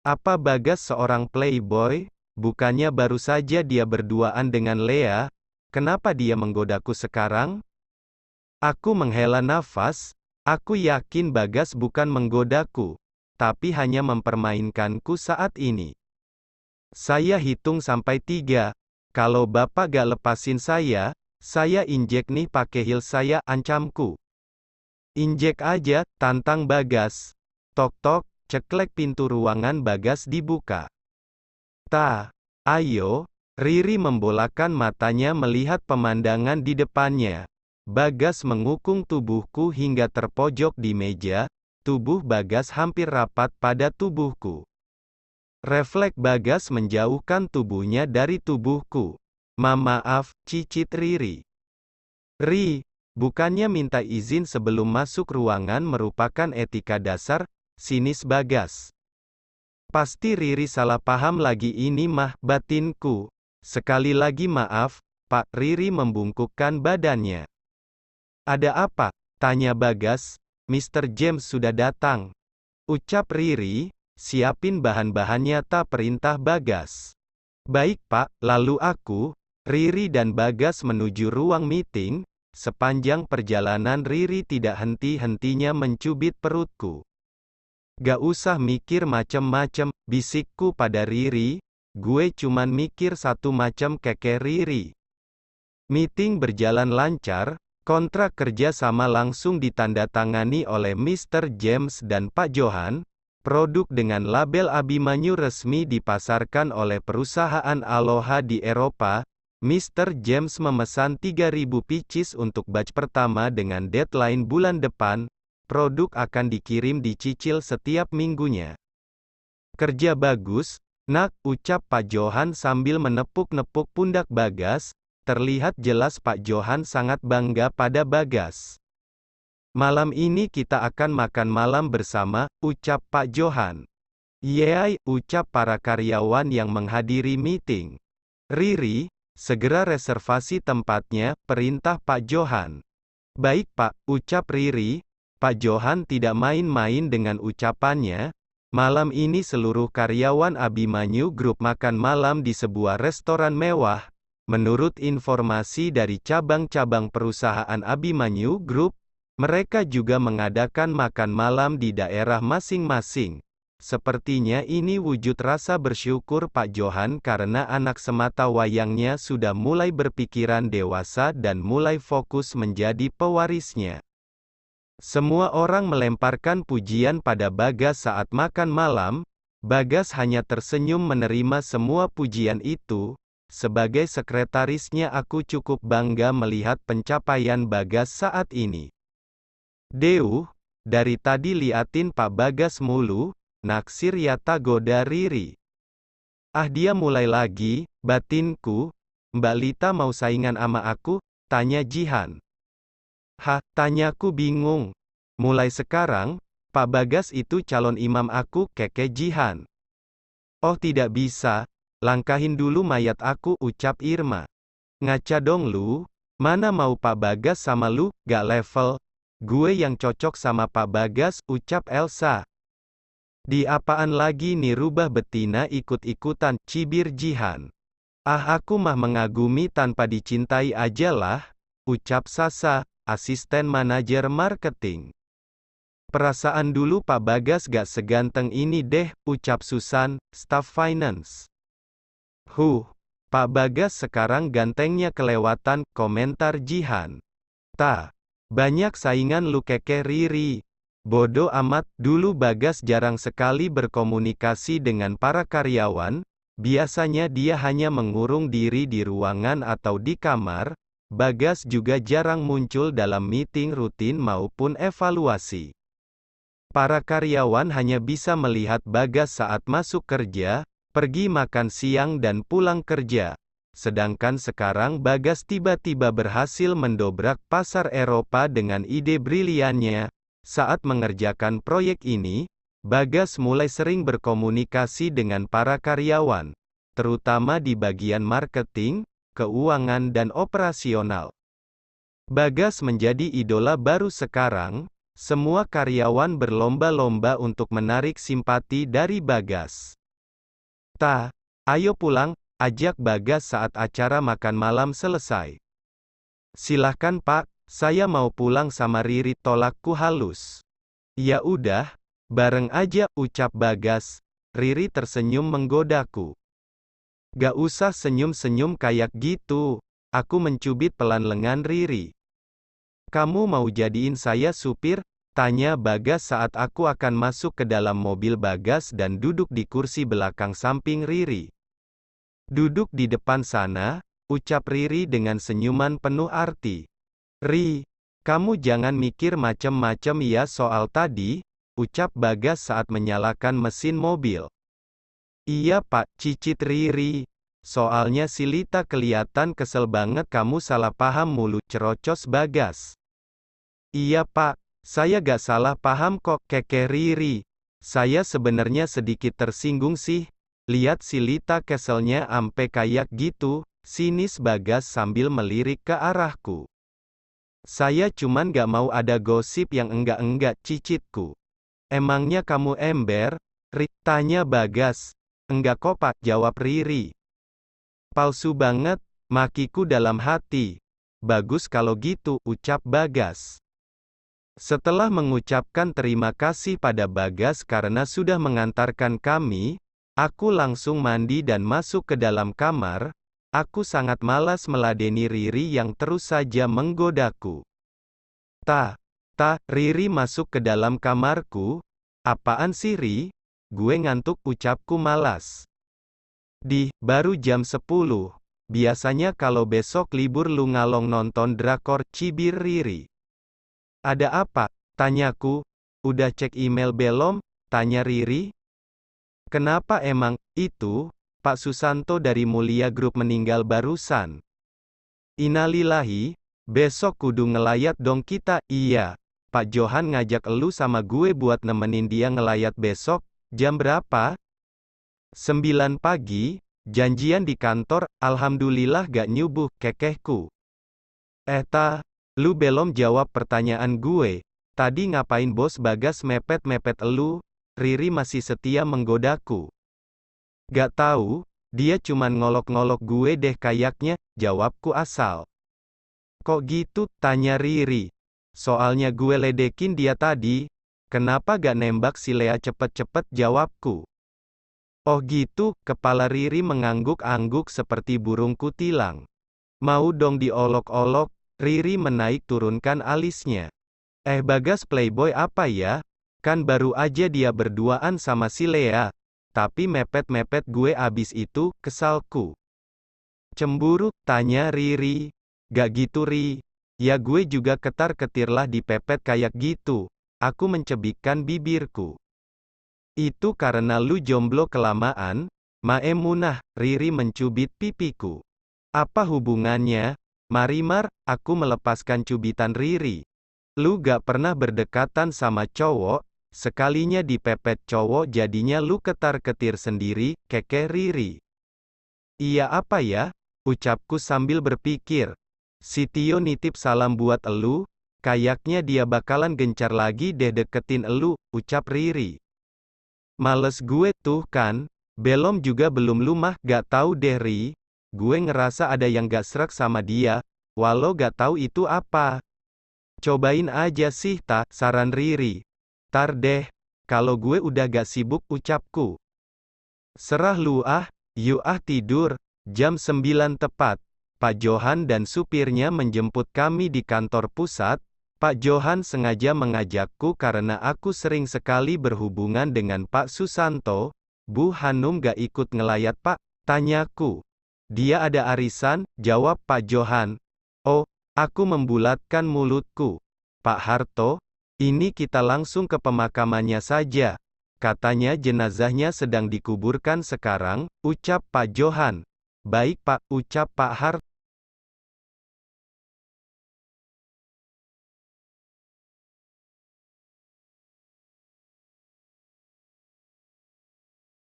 Apa Bagas seorang playboy? Bukannya baru saja dia berduaan dengan Lea? Kenapa dia menggodaku sekarang? Aku menghela nafas. Aku yakin Bagas bukan menggodaku, tapi hanya mempermainkanku saat ini. Saya hitung sampai 3. Kalau Bapak gak lepasin saya injek nih pakai heels saya, ancamku. Injek aja, tantang Bagas. Tok tok, ceklek pintu ruangan Bagas dibuka. Ayo, Riri membolakan matanya melihat pemandangan di depannya. Bagas mengukung tubuhku hingga terpojok di meja, tubuh Bagas hampir rapat pada tubuhku. Refleks Bagas menjauhkan tubuhnya dari tubuhku. Maaf, cicit Riri. Bukannya minta izin sebelum masuk ruangan merupakan etika dasar, sinis Bagas. Pasti Riri salah paham lagi ini mah, batinku. Sekali lagi maaf, Pak. Riri membungkukkan badannya. Ada apa? Tanya Bagas. Mr. James sudah datang. Ucap Riri, siapin bahan-bahannya, tak perintah Bagas. Baik Pak, lalu aku, Riri dan Bagas menuju ruang meeting. Sepanjang perjalanan Riri tidak henti-hentinya mencubit perutku. Gak usah mikir macem-macem, bisikku pada Riri. Gue cuman mikir satu macam, keke Riri. Meeting berjalan lancar. Kontrak kerja sama langsung ditandatangani oleh Mr. James dan Pak Johan. Produk dengan label Abimanyu resmi dipasarkan oleh perusahaan Aloha di Eropa. Mr. James memesan 3.000 pieces untuk batch pertama dengan deadline bulan depan. Produk akan dikirim dicicil setiap minggunya. Kerja bagus, nak, ucap Pak Johan sambil menepuk-nepuk pundak Bagas. Terlihat jelas Pak Johan sangat bangga pada Bagas. Malam ini kita akan makan malam bersama, ucap Pak Johan. Yeay, ucap para karyawan yang menghadiri meeting. Riri, segera reservasi tempatnya, perintah Pak Johan. Baik Pak, ucap Riri. Pak Johan tidak main-main dengan ucapannya. Malam ini seluruh karyawan Abimanyu Group makan malam di sebuah restoran mewah. Menurut informasi dari cabang-cabang perusahaan Abimanyu Group, mereka juga mengadakan makan malam di daerah masing-masing. Sepertinya ini wujud rasa bersyukur Pak Johan karena anak semata wayangnya sudah mulai berpikiran dewasa dan mulai fokus menjadi pewarisnya. Semua orang melemparkan pujian pada Bagas saat makan malam. Bagas hanya tersenyum menerima semua pujian itu. Sebagai sekretarisnya aku cukup bangga melihat pencapaian Bagas saat ini. Dari tadi liatin Pak Bagas mulu, naksir ya, goda Riri. Ah, dia mulai lagi, batinku. Mbak Lita mau saingan ama aku? Tanya Jihan. Tanyaku bingung. Mulai sekarang, Pak Bagas itu calon imam aku, keke Jihan. Oh tidak bisa. Langkahin dulu mayat aku, ucap Irma. Ngaca dong lu, mana mau Pak Bagas sama lu, gak level. Gue yang cocok sama Pak Bagas, ucap Elsa. Di apaan lagi nih rubah betina ikut-ikutan, cibir Jihan. Ah, aku mah mengagumi tanpa dicintai aja lah, ucap Sasa, asisten manajer marketing. Perasaan dulu Pak Bagas gak seganteng ini deh, ucap Susan, staf finance. Pak Bagas sekarang gantengnya kelewatan, komentar Jihan. Banyak saingan lu, keke Riri. Bodo amat, dulu Bagas jarang sekali berkomunikasi dengan para karyawan. Biasanya dia hanya mengurung diri di ruangan atau di kamar. Bagas juga jarang muncul dalam meeting rutin maupun evaluasi. Para karyawan hanya bisa melihat Bagas saat masuk kerja, pergi makan siang dan pulang kerja. Sedangkan sekarang Bagas tiba-tiba berhasil mendobrak pasar Eropa dengan ide briliannya. Saat mengerjakan proyek ini, Bagas mulai sering berkomunikasi dengan para karyawan, terutama di bagian marketing, keuangan dan operasional. Bagas menjadi idola baru sekarang. Semua karyawan berlomba-lomba untuk menarik simpati dari Bagas. "Ta, ayo pulang," ajak Bagas saat acara makan malam selesai. "Silahkan Pak, saya mau pulang sama Riri," tolakku halus. "Ya udah, bareng aja," ucap Bagas. Riri tersenyum menggodaku. "Gak usah senyum-senyum kayak gitu." Aku mencubit pelan lengan Riri. "Kamu mau jadiin saya supir?" tanya Bagas saat aku akan masuk ke dalam mobil Bagas dan duduk di kursi belakang samping Riri. "Duduk di depan sana," ucap Riri dengan senyuman penuh arti. "Ri, kamu jangan mikir macem-macem ya soal tadi," ucap Bagas saat menyalakan mesin mobil. "Iya Pak," cicit Riri. "Soalnya si Lita kelihatan kesel banget kamu salah paham mulu," cerocos Bagas. "Iya Pak, saya gak salah paham kok," kekeh Riri. "Saya sebenarnya sedikit tersinggung sih. Lihat si Lita keselnya ampe kayak gitu," sinis Bagas sambil melirik ke arahku. "Saya cuman gak mau ada gosip yang enggak-enggak," cicitku. "Emangnya kamu ember, Ri?" tanya Bagas. "Enggak kok Pak," jawab Riri. "Palsu banget," makiku dalam hati. "Bagus kalau gitu," ucap Bagas. Setelah mengucapkan terima kasih pada Bagas karena sudah mengantarkan kami, aku langsung mandi dan masuk ke dalam kamar. Aku sangat malas meladeni Riri yang terus saja menggodaku. "Ta, Riri masuk ke dalam kamarku. "Apaan sih Ri? Gue ngantuk," ucapku malas. Baru jam 10. Biasanya kalau besok libur lu ngalong nonton drakor," cibir Riri. "Ada apa?" tanyaku. "Udah cek email belum?" tanya Riri. "Kenapa emang?" "Itu, Pak Susanto dari Mulia Group meninggal barusan." "Innalillahi, besok kudu ngelayat dong kita." "Iya, Pak Johan ngajak elu sama gue buat nemenin dia ngelayat besok." "Jam berapa?" 9 pagi, janjian di kantor." "Alhamdulillah gak nyubuh," kekehku. Lu belum jawab pertanyaan gue. Tadi ngapain bos Bagas mepet-mepet elu?" Riri masih setia menggodaku. "Gak tahu, dia cuman ngolok-ngolok gue deh kayaknya," jawabku asal. "Kok gitu?" tanya Riri. "Soalnya gue ledekin dia tadi." "Kenapa gak nembak si Lea cepet-cepet?" jawabku. "Oh gitu," kepala Riri mengangguk-angguk seperti burung kutilang. "Mau dong diolok-olok." Riri menaik turunkan alisnya. Bagas playboy apa ya? Kan baru aja dia berduaan sama si Lea. Tapi mepet-mepet gue abis itu," kesalku. "Cemburu?" tanya Riri. "Gak gitu Ri. Ya gue juga ketar-ketirlah dipepet kayak gitu." Aku mencebikkan bibirku. "Itu karena lu jomblo kelamaan, Maemunah." Riri mencubit pipiku. "Apa hubungannya?" "Marimar," aku melepaskan cubitan Riri. "Lu gak pernah berdekatan sama cowok, sekalinya dipepet cowok jadinya lu ketar-ketir sendiri," kekeh Riri. "Iya apa ya?" ucapku sambil berpikir. "Si Tio nitip salam buat elu, kayaknya dia bakalan gencar lagi deh deketin elu," ucap Riri. "Males gue tuh kan, belum juga belum lu mah gak tahu deh Ri. Gue ngerasa ada yang gak srek sama dia, walau gak tahu itu apa." "Cobain aja sih Ta," saran Riri. "Tar deh, kalau gue udah gak sibuk," ucapku. "Serah lu ah, yuk ah tidur." Jam 9 tepat, Pak Johan dan supirnya menjemput kami di kantor pusat. Pak Johan sengaja mengajakku karena aku sering sekali berhubungan dengan Pak Susanto. "Bu Hanum gak ikut ngelayat Pak?" tanyaku. "Dia ada arisan," jawab Pak Johan. "Oh," aku membulatkan mulutku. "Pak Harto, ini kita langsung ke pemakamannya saja. Katanya jenazahnya sedang dikuburkan sekarang," ucap Pak Johan. "Baik Pak," ucap Pak Harto.